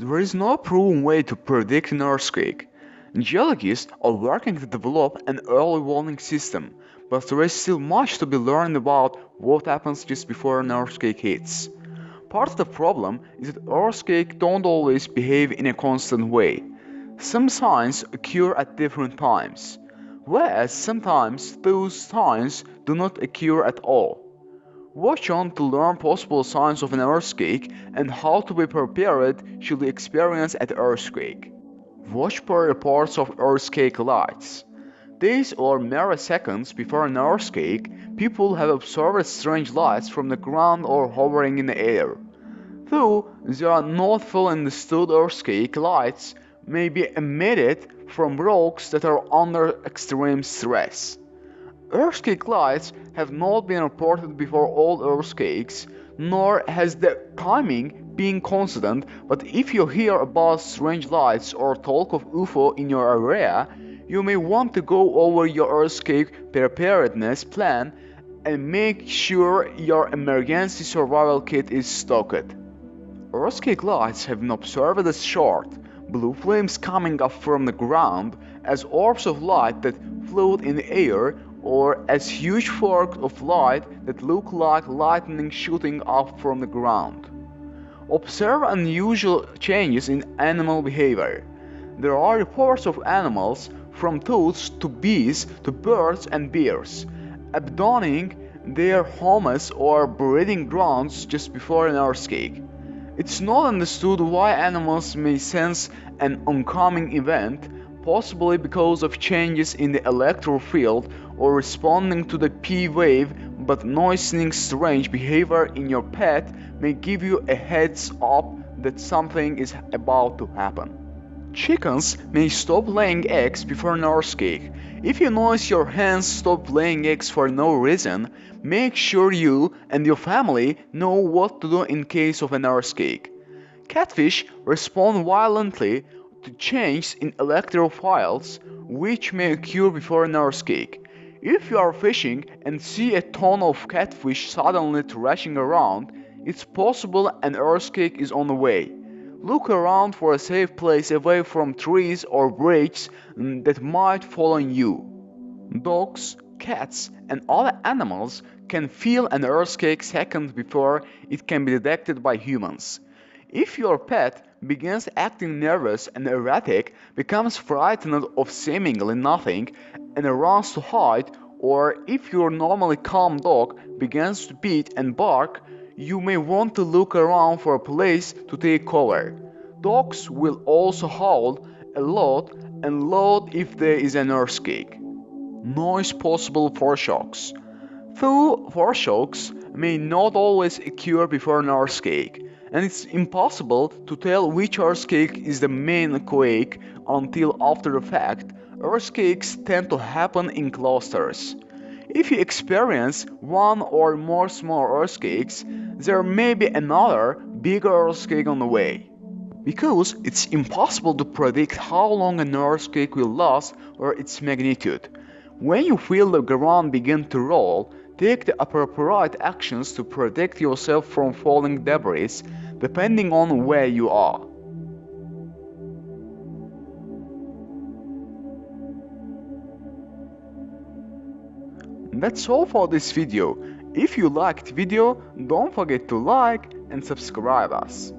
There is no proven way to predict an earthquake. Geologists are working to develop an early warning system, but there is still much to be learned about what happens just before an earthquake hits. Part of the problem is that earthquakes don't always behave in a constant way. Some signs occur at different times, whereas sometimes those signs do not occur at all. Watch on to learn possible signs of an earthquake and how to be prepared should you experience an earthquake. Watch for reports of earthquake lights. Days or mere seconds before an earthquake, people have observed strange lights from the ground or hovering in the air. Though they are not fully understood, earthquake lights may be emitted from rocks that are under extreme stress. Earthquake lights have not been reported before all earthquakes, nor has the timing been constant, but if you hear about strange lights or talk of UFO in your area, you may want to go over your earthquake preparedness plan and make sure your emergency survival kit is stocked. Earthquake lights have been observed as short, blue flames coming up from the ground, as orbs of light that float in the air, or as huge forks of light that look like lightning shooting up from the ground. Observe unusual changes in animal behavior. There are reports of animals, from toads to bees to birds and bears, abandoning their homes or breeding grounds just before an earthquake. It's not understood why animals may sense an oncoming event, possibly because of changes in the electric field or responding to the P wave, but noticing strange behavior in your pet may give you a heads up that something is about to happen. Chickens may stop laying eggs before an earthquake. If you notice your hens stop laying eggs for no reason, make sure you and your family know what to do in case of an earthquake. Catfish respond violently to changes in electrophiles, which may occur before an earthquake. If you are fishing and see a ton of catfish suddenly thrashing around, it's possible an earthquake is on the way. Look around for a safe place away from trees or bridges that might fall on you. Dogs, cats, and other animals can feel an earthquake seconds before it can be detected by humans. If your pet begins acting nervous and erratic, becomes frightened of seemingly nothing, and runs to hide, or if your normally calm dog begins to beat and bark, you may want to look around for a place to take cover. Dogs will also howl a lot and loud if there is an earthquake. Noise possible foreshocks. Though foreshocks may not always occur before an earthquake, and it's impossible to tell which earthquake is the main quake until after the fact, earthquakes tend to happen in clusters. If you experience one or more small earthquakes, there may be another bigger earthquake on the way. Because it's impossible to predict how long an earthquake will last or its magnitude. When you feel the ground begin to roll, take the appropriate actions to protect yourself from falling debris, depending on where you are. That's all for this video. If you liked the video, don't forget to like and subscribe us.